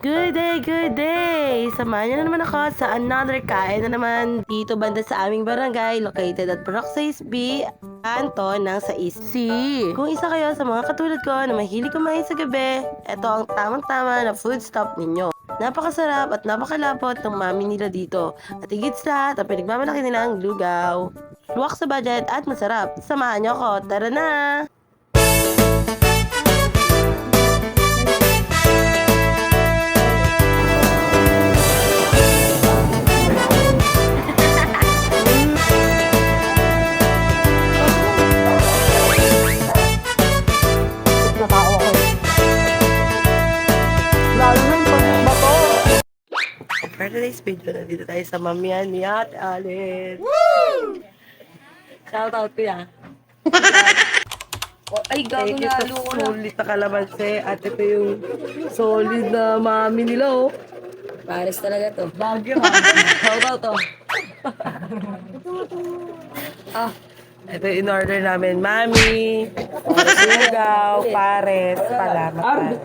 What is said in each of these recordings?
Good day, good day! Samahan niyo na naman ako sa another kain na naman dito banda sa aming barangay located at Parok 6B, kanto ng 6C. Kung isa kayo sa mga katulad ko na mahilig kumain sa gabi, ito ang tamang-tama na food stop ninyo. Napakasarap at napakalapot ng mami nila dito. At higit sa lahat, ang pinagmamalaki nilang lugaw. Luwak sa budget at masarap. Samahan niyo ako. Tara na! For today's video, nandito tayo sa Mamian ni Ate Allen. Woo! Shout out ko yan. Ay, gago Thank you na, sa loko na. solid na kalamansi. At ito yung solid na mami nila, oh. Pares talaga to. Bagyo, ha? Shout out to. Ito yung in-order namin. Mami, sugaw, pares, palamat.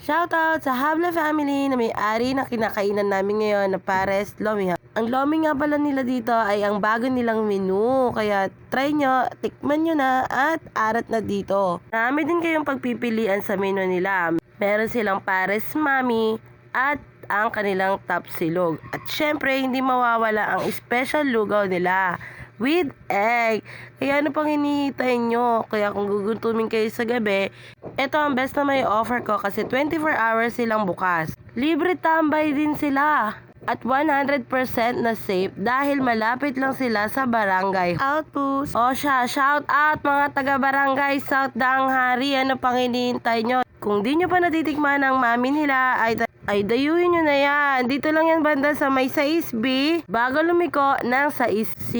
Shoutout sa Habla family na may-ari na kinakainan namin ngayon na pares lomi. Ang lomi nga pala nila dito ay ang bago nilang menu. Kaya try nyo, tikman nyo na at arat na dito. Marami din kayong pagpipilian sa menu nila. Meron silang pares mami at ang kanilang top silog. At syempre hindi mawawala ang special lugaw nila with egg. Kaya ano pang hinihintay nyo? Kaya kung gugutumin kayo sa gabi, ito ang best na may offer ko kasi 24 hours silang bukas. Libre tambay din sila. At 100% na safe dahil malapit lang sila sa barangay Outpost. O siya, shout out mga taga-barangay South Daang Hari. Ano pang hinihintay nyo? Kung di nyo pa natitikman ang mami nila, ay dayuhin nyo na yan. Dito lang yan banda sa may 6B, bago lumiko ng 6C.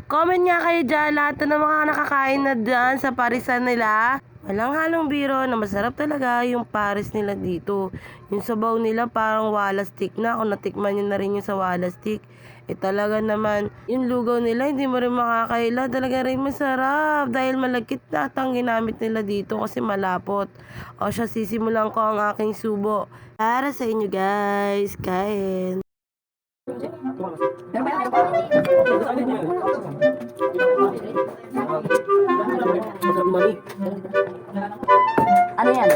Comment nga kayo dyan lahat na mga nakakain na dyan sa parisan nila. Walang halong biro na masarap talaga yung pares nila dito. Yung sabaw nila parang wala stick na. Kung natikman nyo na rin yung sa wala stick, talaga naman, yung lugaw nila hindi mo rin makakaila. Talaga rin masarap dahil malagkit na ang ginamit nila dito kasi malapot. O siya, sisimulan ko ang aking subo. Para sa inyo guys, kain. Ano yan?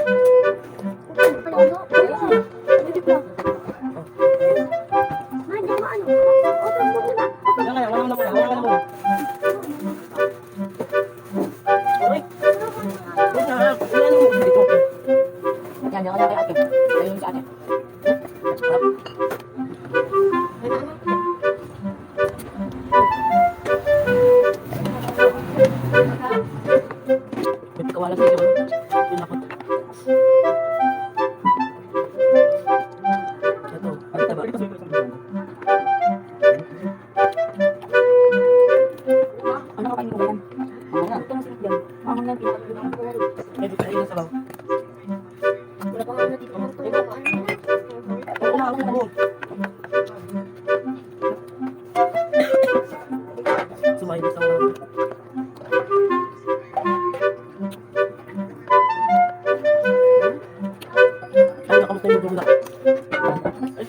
Yan, yung kaya ate. Ayun sa ate. Kawala sa iyo. Tinakot. Ito, pagkita ba? Ano ka kainin ko ba yan? Ano na? Ito na sila yan. Ang hanggang Medyo kain na sabaw. wala pa nga na dito. Oo na, ako mo. Sumayin na sa mga. Ay, nakamusta yung bumula. Ay,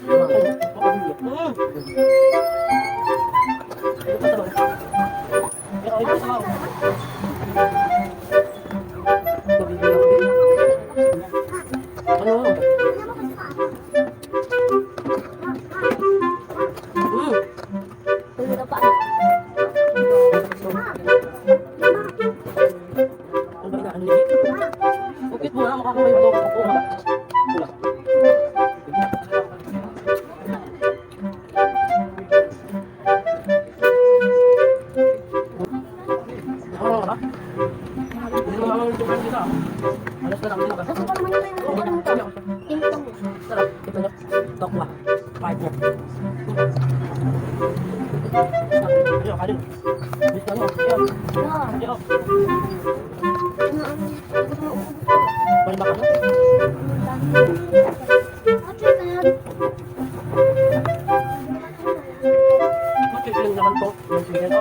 Wala pa. Bukit mo na, makakamay mo daw. Tokwa. Five mo. Ayo, kanin. Bis na mo. Ayo. Balik ba ka na? Makikiling naman to. Sige na.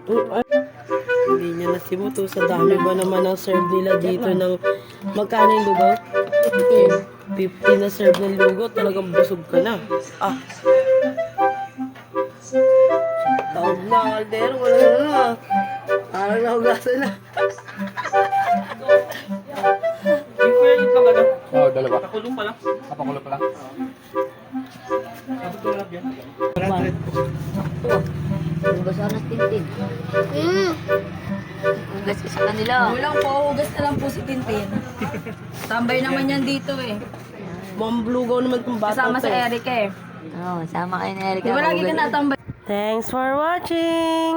Hindi niya nasimuto. Sa dami ba naman ang serve nila dito ng magkano yung lugaw? 50 na serve ng lugaw. Talagang busog ka na. Ah. Tawag na, kaldero. Wala na. Parang nahugasan na. Yung kuya yung lang ano? Oo, dalawa. Pakulong pala. Napakulo pa lang. Sabi ko lang yan. Hugas ako ng tintin. Hugas ka sa kanila. Walang po, hugas na lang po si Tintin. Tambay naman yan dito eh. Lugaw naman itong bata. Kasama sa Eric eh. Oo, sama kayo ni Eric. Di ba lagi ka natambay? Thanks for watching!